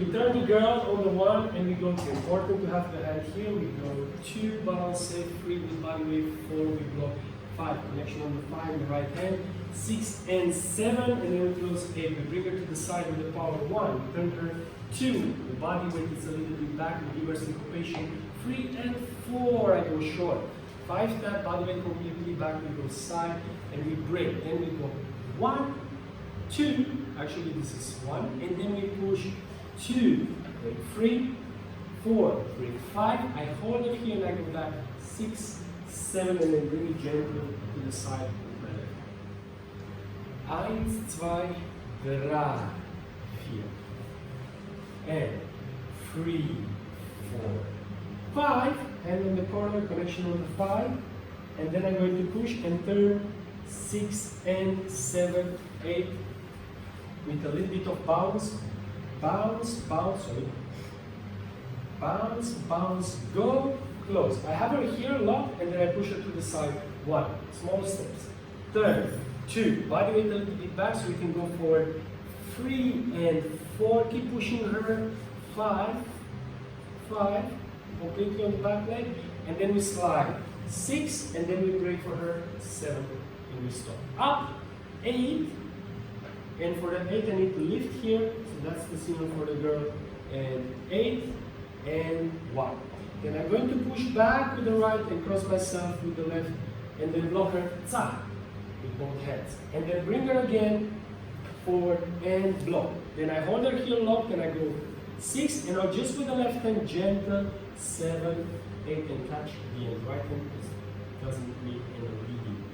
We turn the girl on the one and we go, it's important to have the hand here, we go 2, balance safe, 3 with body weight, 4, we block 5, connection on the 5 in the right hand, 6 and 7, and then we close 8. We bring her to the side with the power 1, we turn her 2, the body weight is a little bit back, we give her syncopation, 3 and 4, I go short. 5 tap, body weight completely back, we go side, and we break. Then we go 1, 2, actually this is 1, and then we push 2, break 3, 4, break 5, I hold it here and I go back 6, 7, and then bring it gently to the side with my left. 1, 2, 3, 4, and 3, 4, 5, hand on the corner, connection on the 5, and then I'm going to push and turn 6 and 7, 8, with a little bit of bounce, bounce, bounce, sorry, bounce, bounce, go, close. I have her here locked and then I push her to the side. 1, small steps. Turn, 2, body weight a little bit back so we can go forward. 3 and 4, keep pushing her. 5, 5, completely on the back leg, and then we slide. 6, and then we break for her. 7, and we stop. Up, 8, and for that 8 I need to lift here, so that's the signal for the girl, and 8, and 1. Then I'm going to push back with the right and cross myself with the left, and then block her, tsa, with both hands. And then bring her again, forward, and block. Then I hold her here locked, and I go 6, and now just with the left hand, gentle, 7, 8, and touch the end. Right hand doesn't need any leading.